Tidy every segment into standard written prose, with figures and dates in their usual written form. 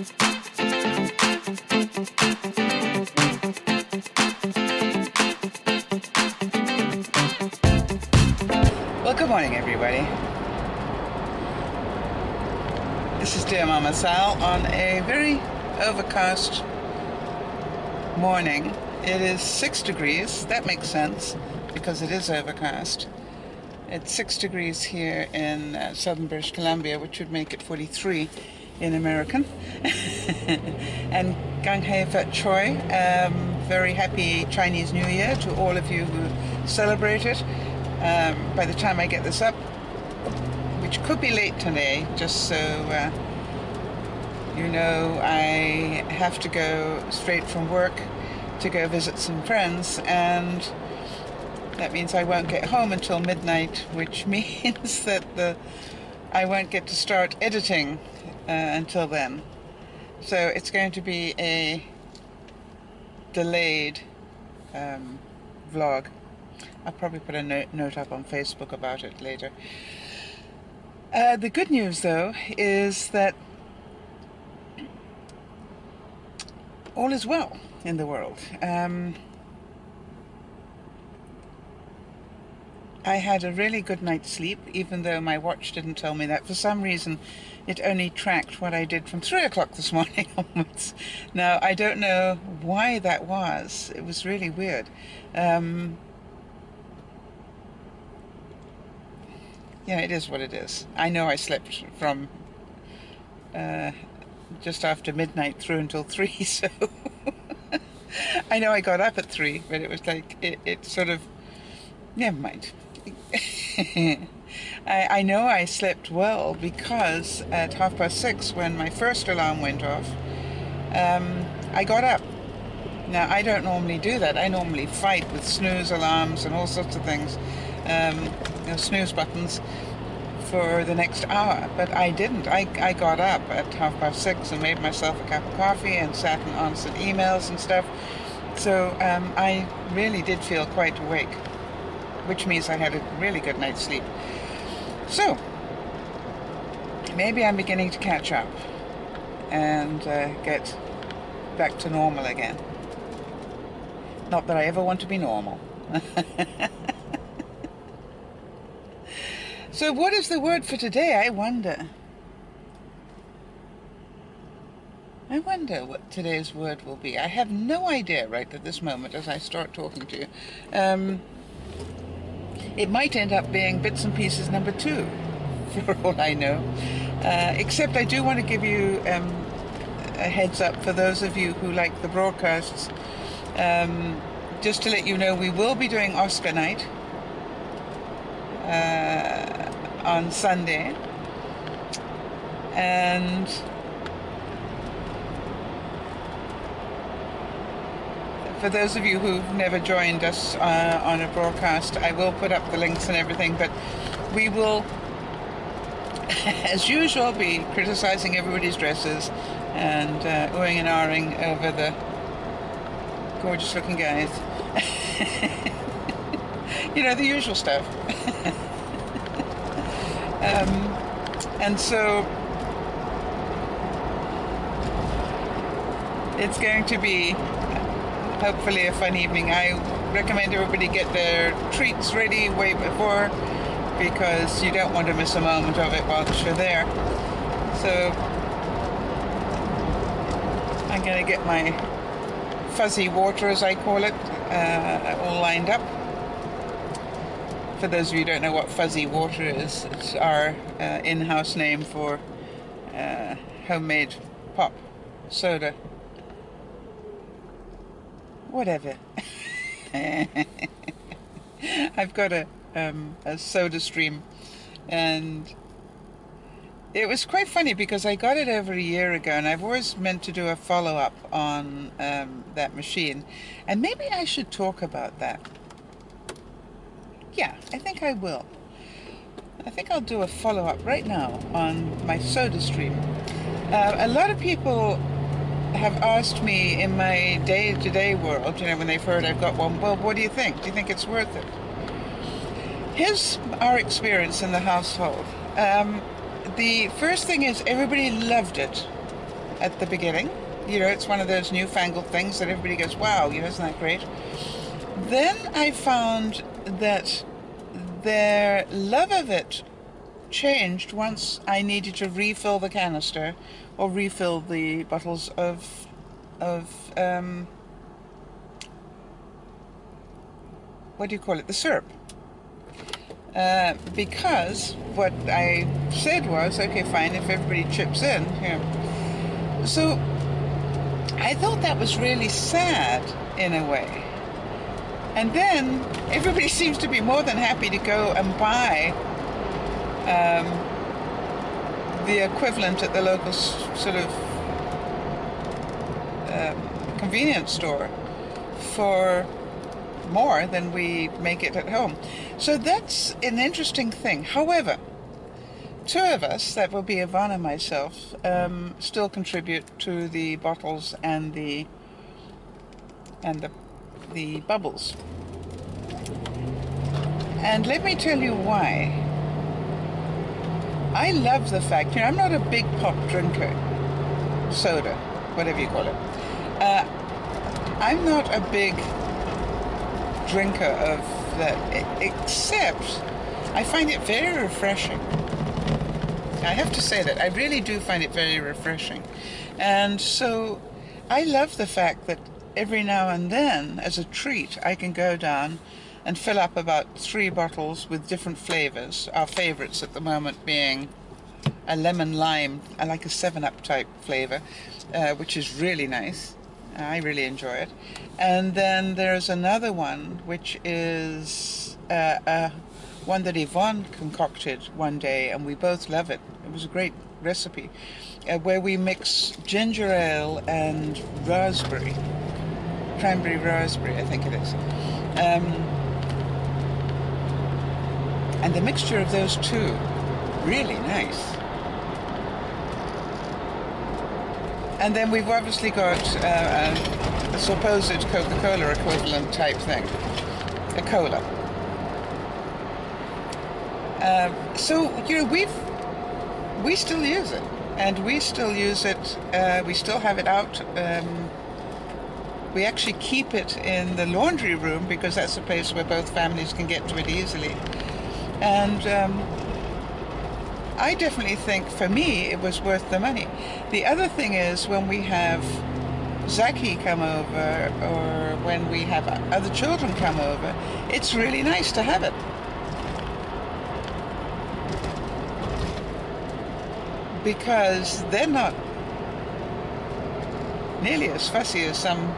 Well, good morning, everybody. This is DearMamaSal on a very overcast morning. It is 6 degrees. That makes sense because it is overcast. It's 6 degrees here in southern British Columbia, which would make it 43 in American. And Gang Hei Fat Choi. Very happy Chinese New Year to all of you who celebrate it. By the time I get this up, which could be late today, just so you know, I have to go straight from work to go visit some friends, and that means I won't get home until midnight, which means that I won't get to start editing until then. So it's going to be a delayed vlog. I'll probably put a note up on Facebook about it later. The good news, though, is that all is well in the world. I had a really good night's sleep, even though my watch didn't tell me that. For some reason, it only tracked what I did from 3 o'clock this morning onwards. Now, I don't know why that was. It was really weird. Yeah, it is what it is. I know I slept from just after midnight through until 3, so I know I got up at 3, but it was like, it sort of, never mind. I know I slept well because at 6:30, when my first alarm went off, I got up. Now, I don't normally do that. I normally fight with snooze alarms and all sorts of things. Snooze buttons for the next hour, but I didn't. I got up at 6:30 and made myself a cup of coffee and sat and answered emails and stuff. So I really did feel quite awake, which means I had a really good night's sleep. So maybe I'm beginning to catch up and get back to normal again. Not that I ever want to be normal. So what is the word for today, I wonder? I wonder what today's word will be. I have no idea right at this moment as I start talking to you. It might end up being bits and pieces number 2, for all I know. Except I do want to give you a heads up for those of you who like the broadcasts. Just to let you know, we will be doing Oscar night on Sunday, and for those of you who've never joined us on a broadcast, I will put up the links and everything, but we will, as usual, be criticizing everybody's dresses and oohing and ahhing over the gorgeous looking guys. You know, the usual stuff. And so it's going to be hopefully a fun evening. I recommend everybody get their treats ready way before, because you don't want to miss a moment of it while you're there. So I'm going to get my fuzzy water, as I call it, all lined up. For those of you who don't know what fuzzy water is, it's our in-house name for homemade pop, soda, whatever. I've got a soda stream, and it was quite funny because I got it over a year ago, and I've always meant to do a follow-up on that machine, and maybe I should talk about that. Yeah, I think I will. I think I'll do a follow-up right now on my soda stream. A lot of people have asked me in my day-to-day world, you know, when they've heard I've got one, well, what do you think? Do you think it's worth it? Here's our experience in the household. The first thing is everybody loved it. at the beginning. You know, it's one of those newfangled things that everybody goes, wow, you know, isn't that great? Then I found that their love of it changed once I needed to refill the canister or refill the bottles of what do you call it? The syrup. Because what I said was, okay, fine, if everybody chips in, yeah. So I thought that was really sad in a way. And then everybody seems to be more than happy to go and buy the equivalent at the local sort of convenience store for more than we make it at home. So that's an interesting thing. However, two of us, that will be Yvonne and myself, still contribute to the bottles and the bubbles. And let me tell you why. I love the fact, you know, I'm not a big pop drinker, soda, whatever you call it. I'm not a big drinker of that, except I find it very refreshing. I have to say that I really do find it very refreshing. And so I love the fact that every now and then, as a treat, I can go down and fill up about 3 bottles with different flavors. Our favorites at the moment being a lemon lime. I like a 7-Up type flavor, which is really nice. I really enjoy it. And then there's another one, which is one that Yvonne concocted one day, and we both love it. It was a great recipe, where we mix ginger ale and raspberry, cranberry raspberry, I think it is. And the mixture of those two, really nice. And then we've obviously got a supposed Coca-Cola equivalent type thing, a cola. So, you know, we still use it, and we still use it, we still have it out. We actually keep it in the laundry room because that's a place where both families can get to it easily. And I definitely think, for me, it was worth the money. The other thing is, when we have Zaki come over, or when we have other children come over, it's really nice to have it. Because they're not nearly as fussy as some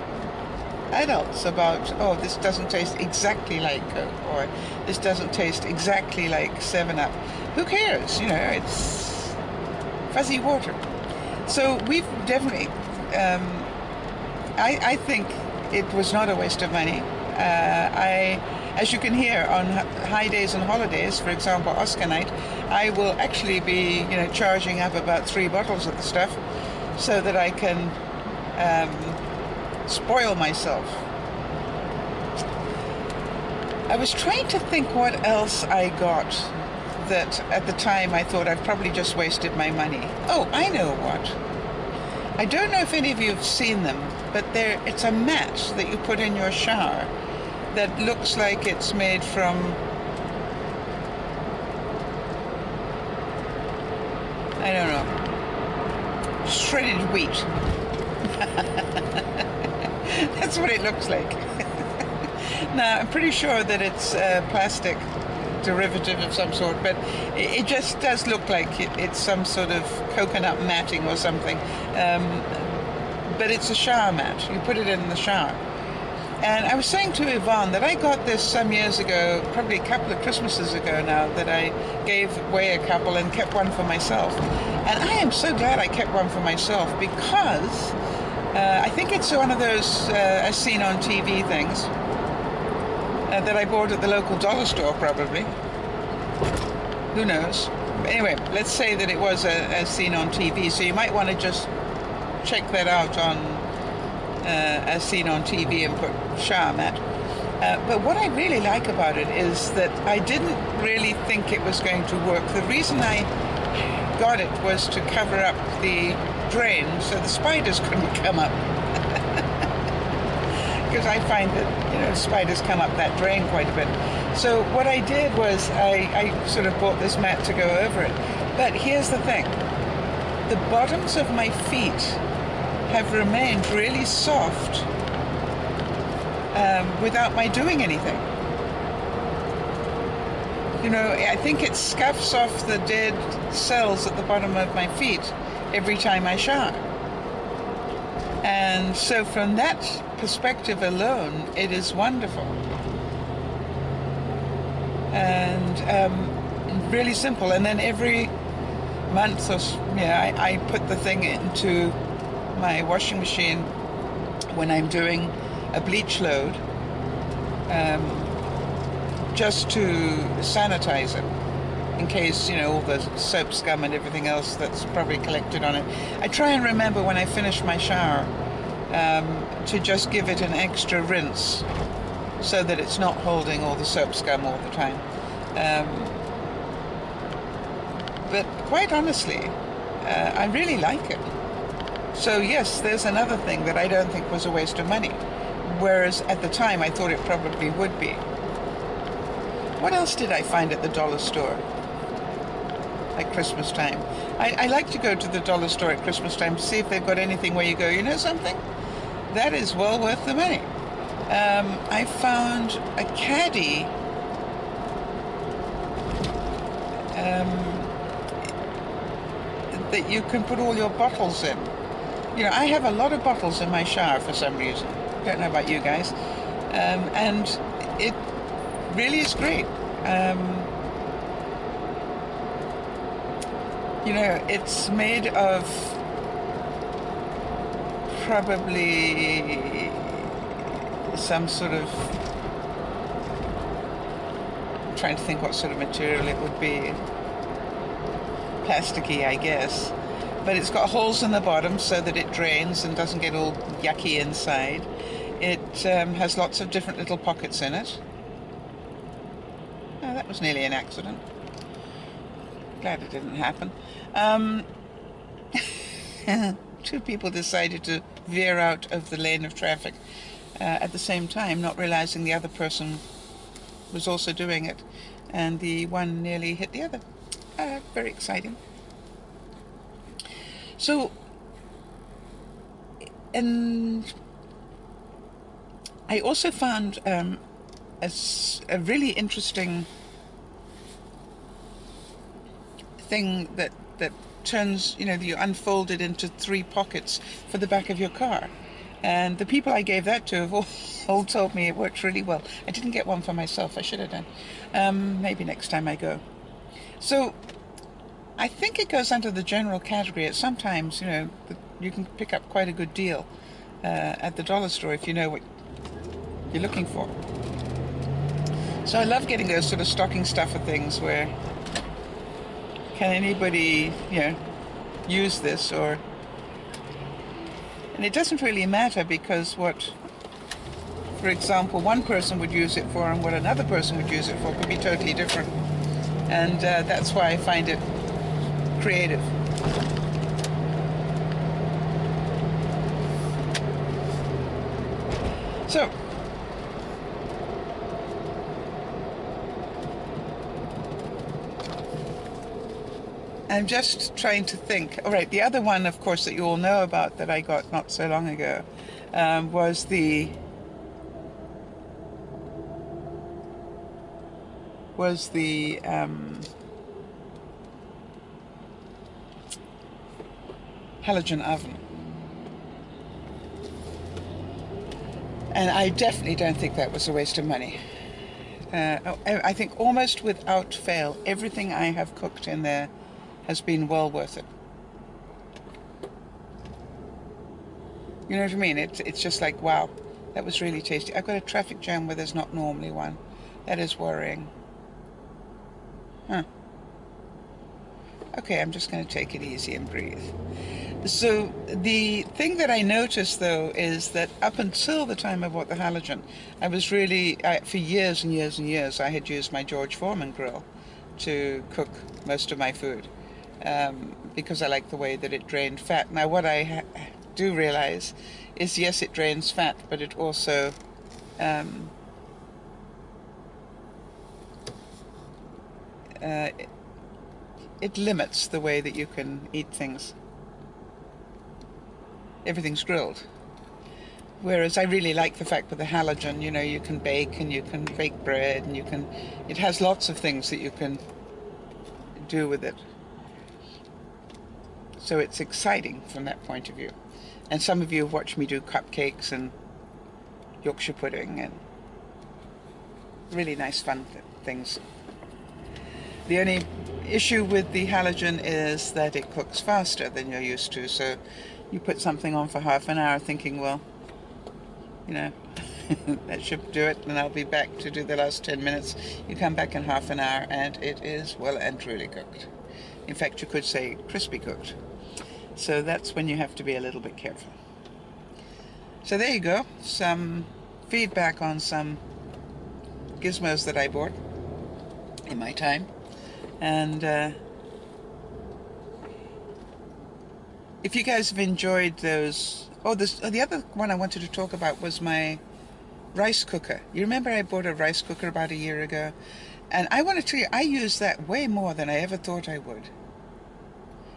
adults about, oh, this doesn't taste exactly like Coke, or this doesn't taste exactly like 7-Up. Who cares? You know, it's fuzzy water. So we've definitely, I think it was not a waste of money. As you can hear, on high days and holidays, for example, Oscar night, I will actually be, you know, charging up about 3 bottles of the stuff so that I can spoil myself. I was trying to think what else I got that at the time I thought I'd probably just wasted my money. Oh, I know what. I don't know if any of you have seen them, but it's a mat that you put in your shower that looks like it's made from, I don't know, shredded wheat. That's what it looks like. Now, I'm pretty sure that it's a plastic derivative of some sort, but it just does look like it's some sort of coconut matting or something. But it's a shower mat. You put it in the shower. And I was saying to Yvonne that I got this some years ago, probably a couple of Christmases ago now, that I gave away a couple and kept one for myself. And I am so glad I kept one for myself, because I think it's one of those as seen on TV things that I bought at the local dollar store, probably. Who knows? But anyway, let's say that it was as seen on TV, so you might want to just check that out on as seen on TV and put shower mat. But what I really like about it is that I didn't really think it was going to work. The reason I got it was to cover up the drain so the spiders couldn't come up. Because I find that, you know, spiders come up that drain quite a bit. So what I did was I sort of bought this mat to go over it. But here's the thing. The bottoms of my feet have remained really soft without my doing anything. You know, I think it scuffs off the dead cells at the bottom of my feet every time I shower. And so from that perspective alone, it is wonderful. And really simple. And then every month or so, yeah, I put the thing into my washing machine when I'm doing a bleach load, just to sanitize it, in case, you know, all the soap scum and everything else that's probably collected on it. I try and remember when I finish my shower to just give it an extra rinse so that it's not holding all the soap scum all the time. But quite honestly, I really like it. So yes, there's another thing that I don't think was a waste of money, whereas at the time I thought it probably would be. What else did I find at the dollar store at Christmas time? I like to go to the dollar store at Christmas time to see if they've got anything where you go, you know something? That is well worth the money. I found a caddy that you can put all your bottles in. You know, I have a lot of bottles in my shower for some reason. Don't know about you guys. And it really is great. You know, it's made of probably some sort of, I'm trying to think what sort of material it would be. Plasticky, I guess. But it's got holes in the bottom so that it drains and doesn't get all yucky inside. It has lots of different little pockets in it. Oh, that was nearly an accident. Glad it didn't happen. Two people decided to veer out of the lane of traffic at the same time, not realizing the other person was also doing it, and the one nearly hit the other. Very exciting. So, and I also found a really interesting thing that turns, you know, you unfold it into 3 pockets for the back of your car. And the people I gave that to have all told me it works really well. I didn't get one for myself. I should have done. Maybe next time I go. So I think it goes under the general category. At sometimes, you know, you can pick up quite a good deal at the dollar store if you know what you're looking for. So I love getting those sort of stocking stuffer things where can anybody, you know, use this, or, and it doesn't really matter because what, for example, one person would use it for and what another person would use it for could be totally different. And that's why I find it creative. So, I'm just trying to think. All right, the other one, of course, that you all know about that I got not so long ago was the halogen oven. And I definitely don't think that was a waste of money. I think almost without fail, everything I have cooked in there has been well worth it. You know what I mean? It's just like, wow, that was really tasty. I've got a traffic jam where there's not normally one. That is worrying. Huh. Okay, I'm just going to take it easy and breathe. So the thing that I noticed, though, is that up until the time I bought the halogen, I was really, for years and years and years, I had used my George Foreman grill to cook most of my food. because I like the way that it drained fat. Now what I do realize is, yes, it drains fat, but it also it limits the way that you can eat things. Everything's grilled. Whereas I really like the fact with the halogen, you know, you can bake and you can bake bread and you can, it has lots of things that you can do with it. So it's exciting from that point of view. And some of you have watched me do cupcakes and Yorkshire pudding and really nice fun things. The only issue with the halogen is that it cooks faster than you're used to. So you put something on for half an hour thinking, well, you know, that should do it, and I'll be back to do the last 10 minutes. You come back in half an hour and it is well and truly cooked. In fact, you could say crispy cooked. So that's when you have to be a little bit careful. So there you go, some feedback on some gizmos that I bought in my time. And if you guys have enjoyed those, the other one I wanted to talk about was my rice cooker. You remember I bought a rice cooker about a year ago? And I want to tell you, I use that way more than I ever thought I would.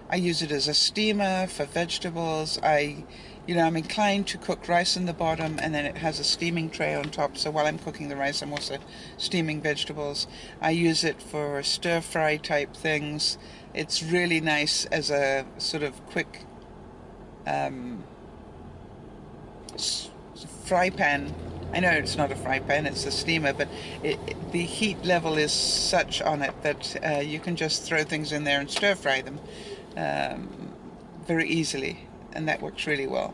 I use it as a steamer for vegetables. I'm inclined to cook rice in the bottom, and then it has a steaming tray on top. So while I'm cooking the rice, I'm also steaming vegetables. I use it for stir-fry type things. It's really nice as a sort of quick fry pan. I know it's not a fry pan, it's a steamer, but the heat level is such on it that you can just throw things in there and stir-fry them very easily, and that works really well.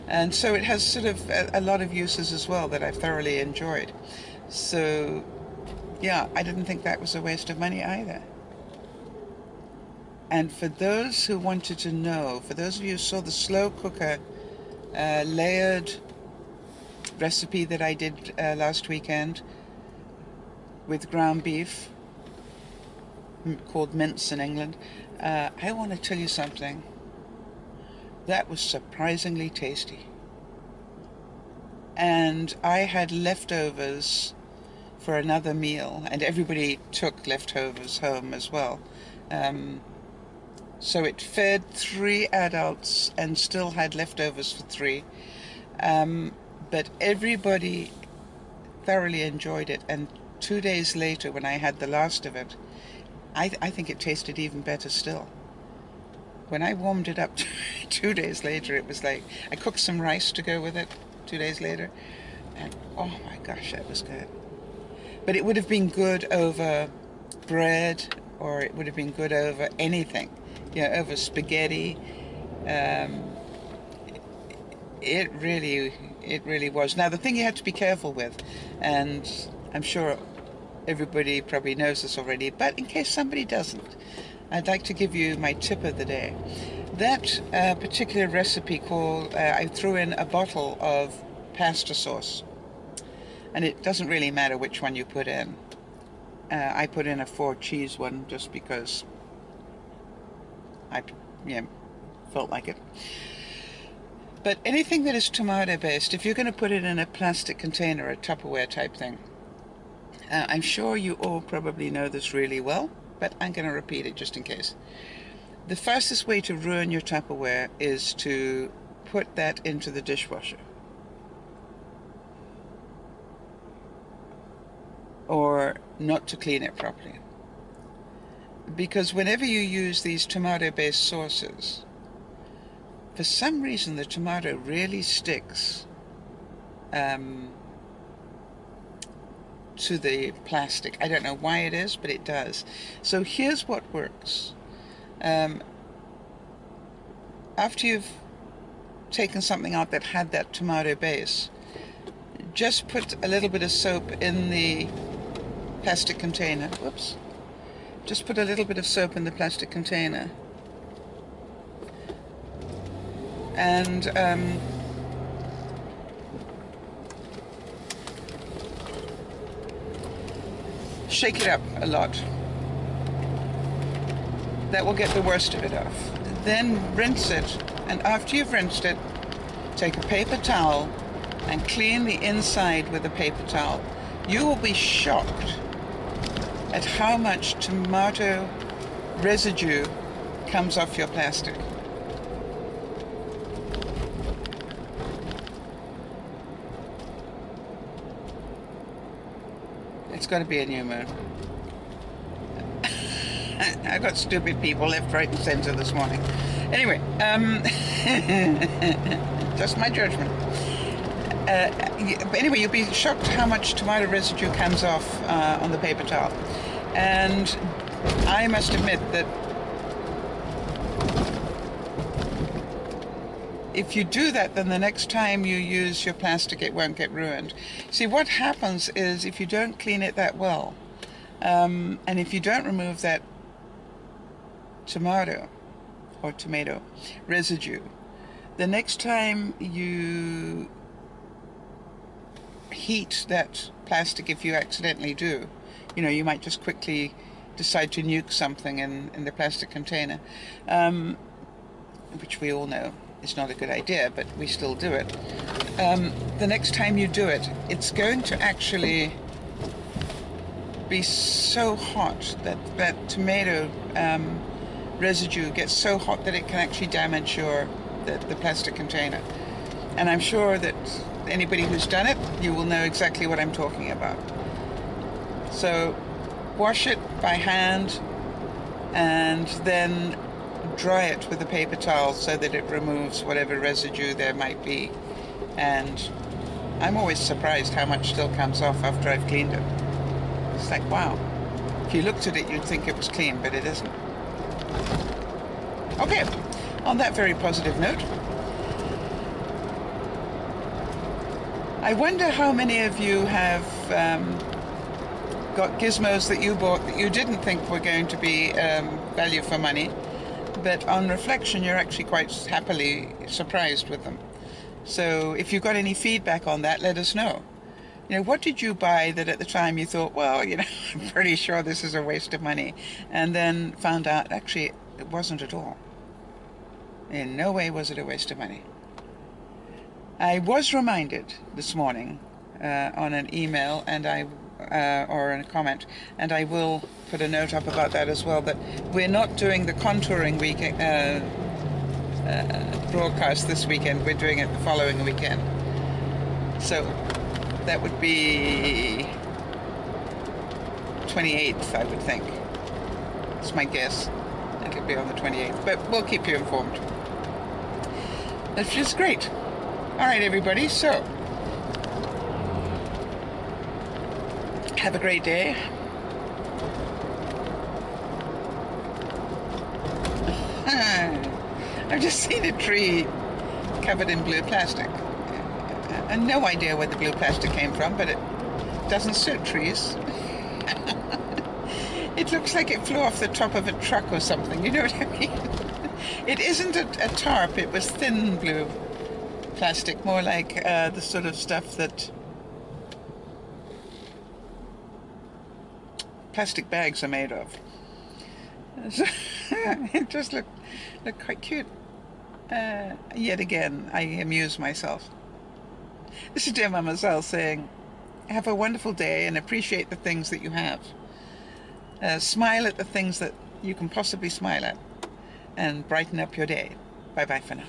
And so it has sort of a lot of uses as well that I've thoroughly enjoyed. So yeah, I didn't think that was a waste of money either. And for those who wanted to know, for those of you who saw the slow cooker layered recipe that I did last weekend with ground beef, called mince in England, I want to tell you something. That was surprisingly tasty. And I had leftovers for another meal, and everybody took leftovers home as well. So it fed 3 adults and still had leftovers for 3. But everybody thoroughly enjoyed it, and 2 days later when I had the last of it, I think it tasted even better still. When I warmed it up 2 days later, it was like, I cooked some rice to go with it 2 days later, and oh my gosh, that was good. But it would have been good over bread, or it would have been good over anything, you know, over spaghetti. It really was. Now, the thing you have to be careful with, and I'm sure everybody probably knows this already, but in case somebody doesn't, I'd like to give you my tip of the day. That particular recipe called, I threw in a bottle of pasta sauce. And it doesn't really matter which one you put in. I put in a 4-cheese one just because I felt like it. But anything that is tomato based, if you're going to put it in a plastic container, a Tupperware type thing, I'm sure you all probably know this really well, but I'm going to repeat it just in case. The fastest way to ruin your Tupperware is to put that into the dishwasher. Or not to clean it properly. Because whenever you use these tomato-based sauces, for some reason the tomato really sticks to the plastic. I don't know why it is, but it does. So here's what works. After you've taken something out that had that tomato base, just put a little bit of soap in the plastic container. Whoops. Just put a little bit of soap in the plastic container. And shake it up a lot. That will get the worst of it off. Then rinse it, and after you've rinsed it, take a paper towel and clean the inside with a paper towel. You will be shocked at how much tomato residue comes off your plastic. It's got to be a new moon. I got stupid people left, right, and center this morning. Anyway, just my judgment. Anyway, you'll be shocked how much tomato residue comes off on the paper towel. And I must admit that if you do that, then the next time you use your plastic, it won't get ruined. See, what happens is if you don't clean it that well, and if you don't remove that tomato residue, the next time you heat that plastic, if you accidentally do, you know, you might just quickly decide to nuke something in the plastic container, which we all know is not a good idea, but we still do it. The next time you do it, it's going to actually be so hot that that tomato residue gets so hot that it can actually damage the plastic container. And I'm sure that anybody who's done it, you will know exactly what I'm talking about. So wash it by hand and then dry it with a paper towel so that it removes whatever residue there might be. And I'm always surprised how much still comes off after I've cleaned it. It's like, wow. If you looked at it, you'd think it was clean, but it isn't. Okay, on that very positive note, I wonder how many of you have got gizmos that you bought that you didn't think were going to be value for money, but on reflection you're actually quite happily surprised with them. So if you've got any feedback on that, let us know. You know, what did you buy that at the time you thought, well, you know, I'm pretty sure this is a waste of money, and then found out actually it wasn't at all. In no way was it a waste of money. I was reminded this morning on an email and or in a comment, and I will put a note up about that as well, that we're not doing the contouring weekend broadcast this weekend. We're doing it the following weekend. So that would be 28th, I would think. That's my guess. It'll be on the 28th, but we'll keep you informed. That's just great. All right, everybody, so have a great day. I've just seen a tree covered in blue plastic. And no idea where the blue plastic came from, but it doesn't suit trees. It looks like it flew off the top of a truck or something, you know what I mean? It isn't a tarp, it was thin blue plastic, more like the sort of stuff that plastic bags are made of. So it just looked quite cute. Yet again, I amuse myself. This is DearMamaSal saying, have a wonderful day and appreciate the things that you have. Smile at the things that you can possibly smile at and brighten up your day. Bye-bye for now.